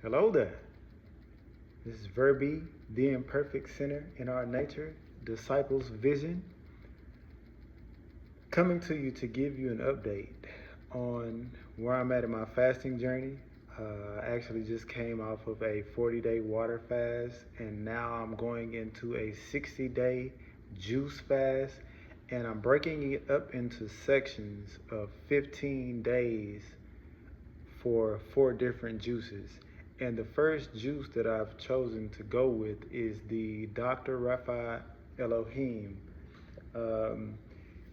Hello there. This is Verbi, the imperfect center in our nature, disciples vision, coming to you to give you an update on where I'm at in my fasting journey. I actually just came off of a 40-day water fast, and now I'm going into a 60-day juice fast, and I'm breaking it up into sections of 15 days for 4 different juices. And the first juice that I've chosen to go with is the Dr. Rapha Elohim. Um,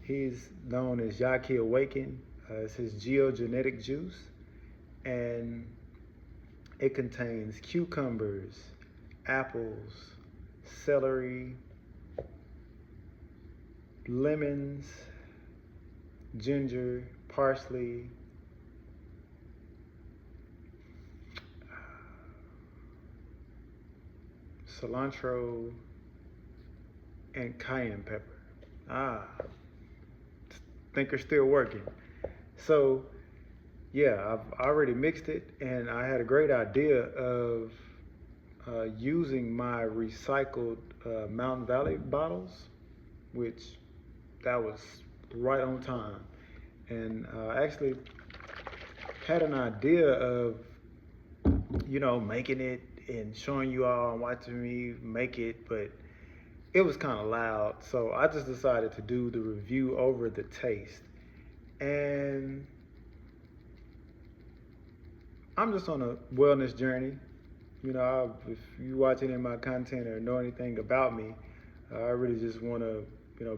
he's known as Yahki Awaken. It's his geogenetic juice, and it contains cucumbers, apples, celery, lemons, ginger, parsley, cilantro, and cayenne pepper. Ah, thinker's still working. So, yeah, I've already mixed it, and I had a great idea of using my recycled Mountain Valley bottles, which that was right on time. And I actually had an idea of, making it and showing you all and watching me make it, but it was kind of loud. So I just decided to do the review over the taste. And I'm just on a wellness journey. If you watch any of my content or know anything about me, I really just want to,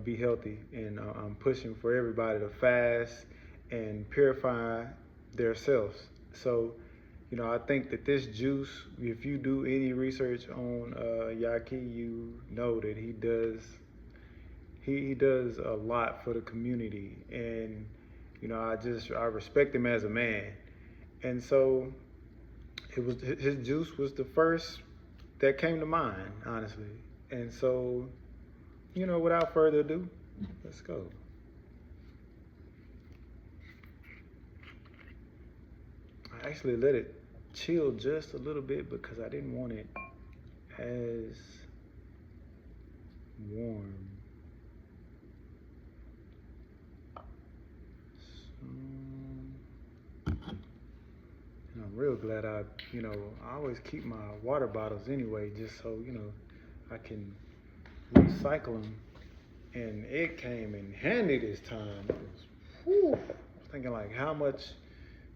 be healthy. And I'm pushing for everybody to fast and purify themselves. So, I think that this juice, if you do any research on Yahki, you know that he does a lot for the community, and I respect him as a man. And so his juice was the first that came to mind, honestly. And so, without further ado, let's go. I actually let it chill just a little bit because I didn't want it as warm. So, and I'm real glad I always keep my water bottles anyway, just so, I can recycle them. And it came in handy this time. It was, whew, I was thinking like how much,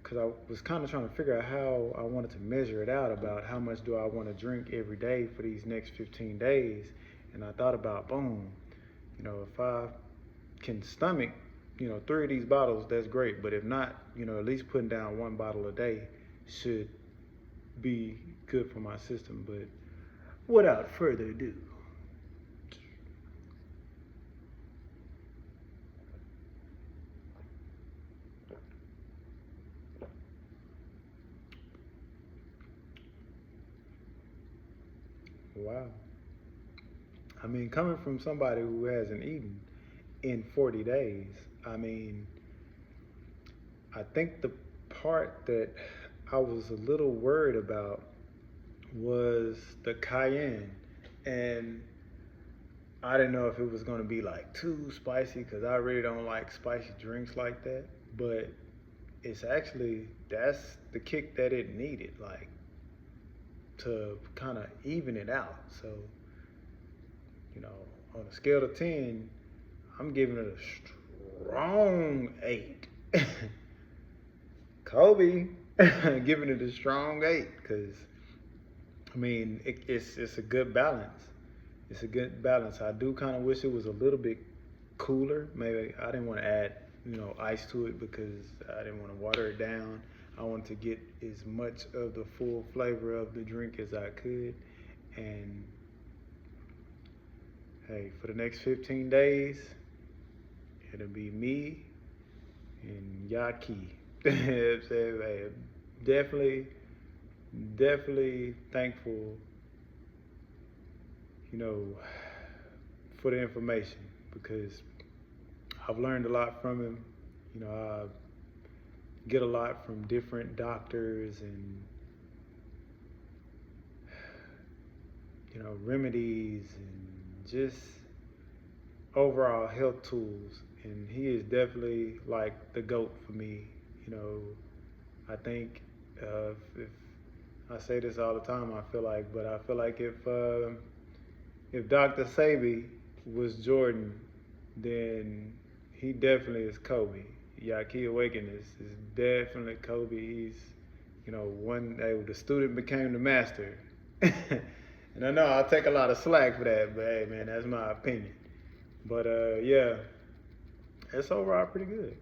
because I was kind of trying to figure out how I wanted to measure it out about how much do I want to drink every day for these next 15 days. And I thought about, boom, if I can stomach, 3 of these bottles, that's great. But if not, at least putting down 1 bottle a day should be good for my system. But without further ado, wow. I mean, coming from somebody who hasn't eaten in 40 days, I mean, I think the part that I was a little worried about was the cayenne. And I didn't know if it was going to be like too spicy because I really don't like spicy drinks like that. But that's the kick that it needed, like to kind of even it out. So, on a scale of 10, I'm giving it a strong 8. Kobe giving it a strong 8 because, I mean, it's a good balance. It's a good balance. I do kind of wish it was a little bit cooler. Maybe I didn't want to add, ice to it because I didn't want to water it down. I wanted to get as much of the full flavor of the drink as I could. And hey, for the next 15 days, it'll be me and Yahki. Hey, definitely thankful, you know, for the information because I've learned a lot from him. I get a lot from different doctors and remedies and just overall health tools. And he is definitely like the GOAT for me. I think if I say this all the time, but I feel like if Dr. Sabi was Jordan, then he definitely is Kobe. Yahki Awakening is definitely Kobe. He's, the student became the master. And I know I'll take a lot of slack for that, but hey, man, that's my opinion. But yeah, it's overall pretty good.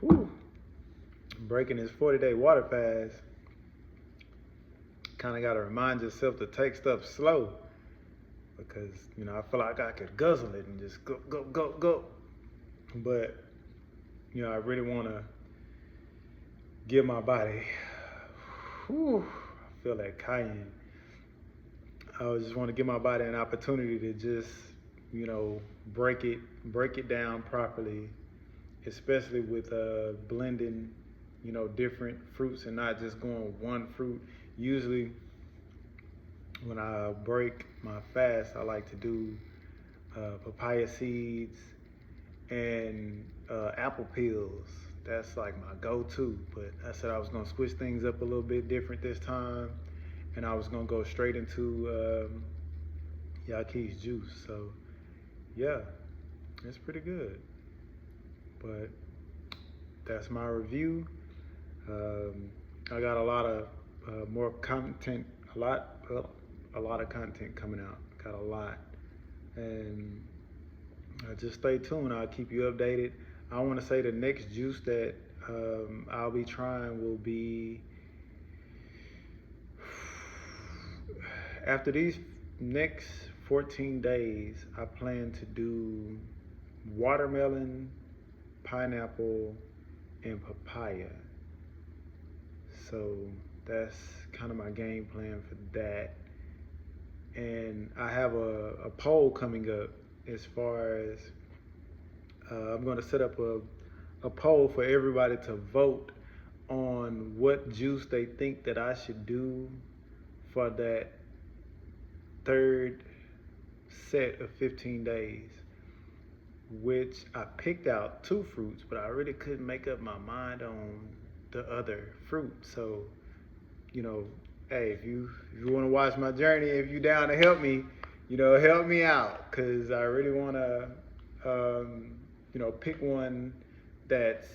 Whew. Breaking this 40-day water fast, kind of got to remind yourself to take stuff slow because, I feel like I could guzzle it and just go, go, go, go. But, I really want to give my body, I feel that cayenne. I just want to give my body an opportunity to just, break it down properly, especially with blending, different fruits and not just going one fruit. Usually when I break my fast, I like to do papaya seeds and apple peels. That's like my go-to, but I said I was gonna switch things up a little bit different this time, and I was gonna go straight into Yahki's juice. So yeah, it's pretty good. But that's my review. I got a lot of more content, a lot of content coming out. Got a lot, and just stay tuned. I'll keep you updated. I want to say the next juice that I'll be trying will be after these next 14 days. I plan to do watermelon, pineapple, and papaya. So that's kind of my game plan for that. And I have a poll coming up as far as I'm going to set up a poll for everybody to vote on what juice they think that I should do for that third set of 15 days, which I picked out 2 fruits, but I really couldn't make up my mind on the other fruit. So, hey, if you want to watch my journey, if you down to help me, help me out, because I really want to, pick one that's,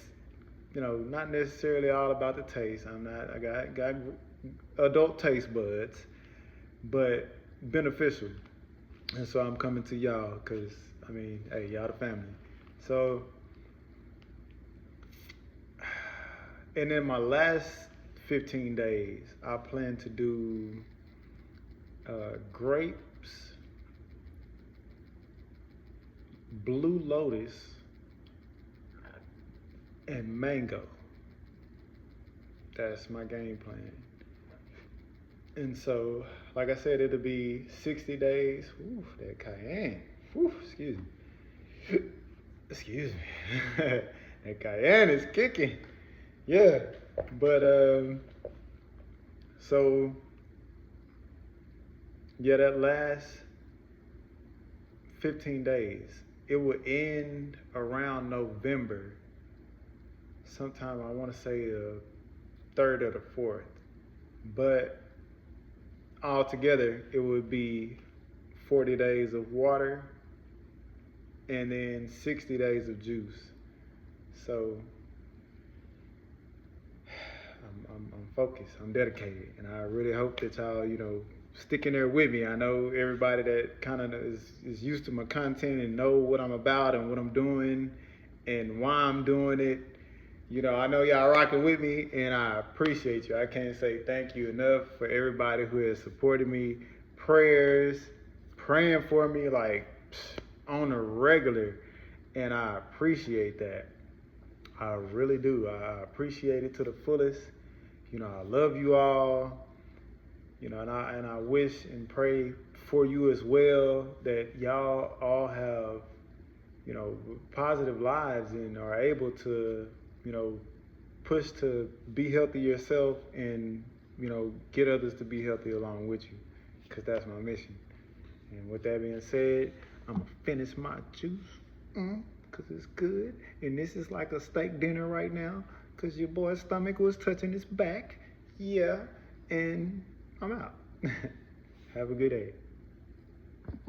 not necessarily all about the taste. I got adult taste buds, but beneficial. And so I'm coming to y'all because, hey, y'all the family. So, and in my last 15 days, I plan to do grapes, blue lotus, and mango. That's my game plan. And so, like I said, it'll be 60 days. Ooh, that cayenne. Ooh, excuse me. Excuse me. That cayenne is kicking. Yeah. But, so, yeah, that last 15 days, it will end around November. Sometime I want to say the 3rd or the 4th. But altogether, it would be 40 days of water and then 60 days of juice. So I'm focused, I'm dedicated, and I really hope that y'all, stick in there with me. I know everybody that kind of is used to my content and know what I'm about and what I'm doing and why I'm doing it. I know y'all rocking with me, and I appreciate you. I can't say thank you enough for everybody who has supported me. Prayers, praying for me like on a regular, and I appreciate that. I really do. I appreciate it to the fullest. I love you all. And I wish and pray for you as well, that y'all all have, positive lives and are able to, push to be healthy yourself and, get others to be healthy along with you, because that's my mission. And with that being said, I'm going to finish my juice, because it's good. And this is like a steak dinner right now, because your boy's stomach was touching his back. Yeah, and I'm out. Have a good day.